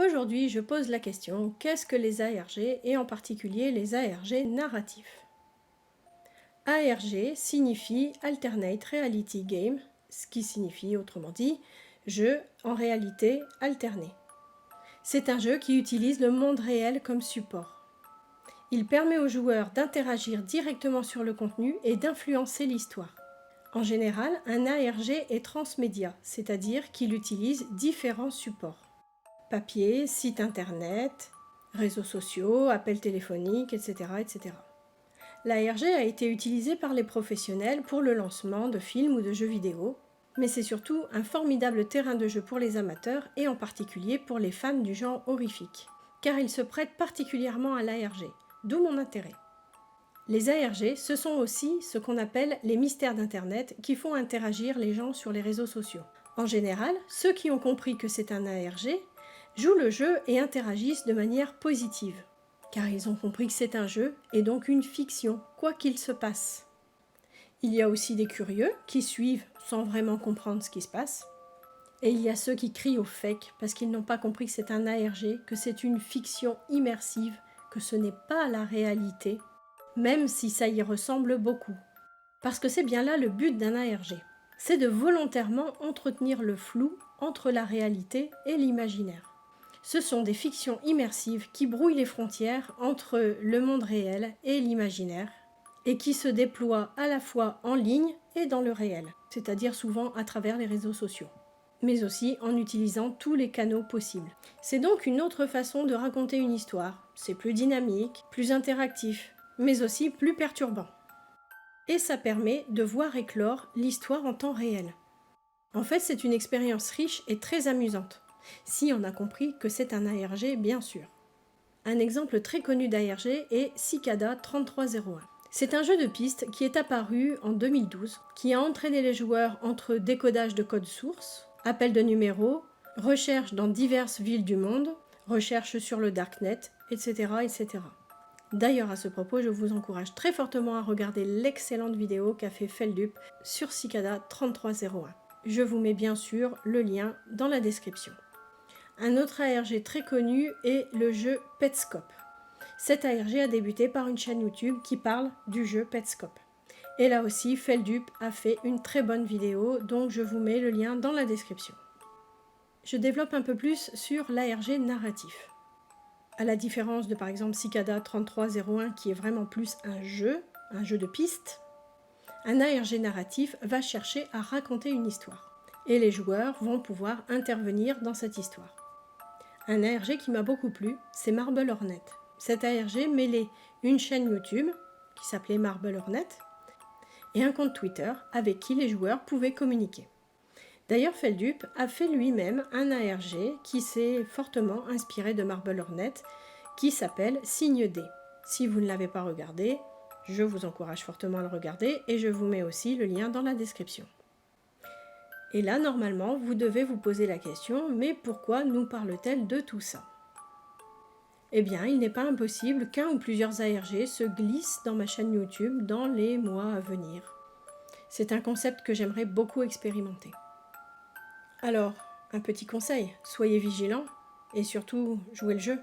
Aujourd'hui, je pose la question, qu'est-ce que les ARG et en particulier les ARG narratifs? ARG signifie Alternate Reality Game, ce qui signifie autrement dit jeu en réalité alternée. C'est un jeu qui utilise le monde réel comme support. Il permet aux joueurs d'interagir directement sur le contenu et d'influencer l'histoire. En général, un ARG est transmédia, c'est-à-dire qu'il utilise différents supports. Papier, site internet, réseaux sociaux, appels téléphoniques, etc. etc. L'ARG a été utilisé par les professionnels pour le lancement de films ou de jeux vidéo, mais c'est surtout un formidable terrain de jeu pour les amateurs et en particulier pour les fans du genre horrifique, car il se prête particulièrement à l'ARG, d'où mon intérêt. Les ARG, ce sont aussi ce qu'on appelle les mystères d'Internet qui font interagir les gens sur les réseaux sociaux. En général, ceux qui ont compris que c'est un ARG jouent le jeu et interagissent de manière positive, car ils ont compris que c'est un jeu et donc une fiction, quoi qu'il se passe. Il y a aussi des curieux qui suivent sans vraiment comprendre ce qui se passe, et il y a ceux qui crient au fake parce qu'ils n'ont pas compris que c'est un ARG, que c'est une fiction immersive, que ce n'est pas la réalité, même si ça y ressemble beaucoup. Parce que c'est bien là le but d'un ARG, c'est de volontairement entretenir le flou entre la réalité et l'imaginaire. Ce sont des fictions immersives qui brouillent les frontières entre le monde réel et l'imaginaire et qui se déploient à la fois en ligne et dans le réel, c'est-à-dire souvent à travers les réseaux sociaux, mais aussi en utilisant tous les canaux possibles. C'est donc une autre façon de raconter une histoire. C'est plus dynamique, plus interactif, mais aussi plus perturbant. Et ça permet de voir éclore l'histoire en temps réel. En fait, c'est une expérience riche et très amusante, si on a compris que c'est un ARG, bien sûr. Un exemple très connu d'ARG est Cicada 3301. C'est un jeu de piste qui est apparu en 2012, qui a entraîné les joueurs entre décodage de code source, appel de numéros, recherche dans diverses villes du monde, recherche sur le darknet, etc. etc. D'ailleurs, à ce propos, je vous encourage très fortement à regarder l'excellente vidéo qu'a fait Feldup sur Cicada 3301. Je vous mets bien sûr le lien dans la description. Un autre ARG très connu est le jeu Petscop. Cet ARG a débuté par une chaîne YouTube qui parle du jeu Petscop. Et là aussi, Feldup a fait une très bonne vidéo, donc je vous mets le lien dans la description. Je développe un peu plus sur l'ARG narratif. À la différence de par exemple Cicada 3301 qui est vraiment plus un jeu de piste, un ARG narratif va chercher à raconter une histoire. Et les joueurs vont pouvoir intervenir dans cette histoire. Un ARG qui m'a beaucoup plu, c'est Marble Hornet. Cet ARG mêlait une chaîne YouTube, qui s'appelait Marble Hornet, et un compte Twitter avec qui les joueurs pouvaient communiquer. D'ailleurs, Feldup a fait lui-même un ARG qui s'est fortement inspiré de Marble Hornet, qui s'appelle Signe D. Si vous ne l'avez pas regardé, je vous encourage fortement à le regarder et je vous mets aussi le lien dans la description. Et là, normalement, vous devez vous poser la question, mais pourquoi nous parle-t-elle de tout ça? Eh bien, il n'est pas impossible qu'un ou plusieurs ARG se glissent dans ma chaîne YouTube dans les mois à venir. C'est un concept que j'aimerais beaucoup expérimenter. Alors, un petit conseil, soyez vigilants et surtout jouez le jeu.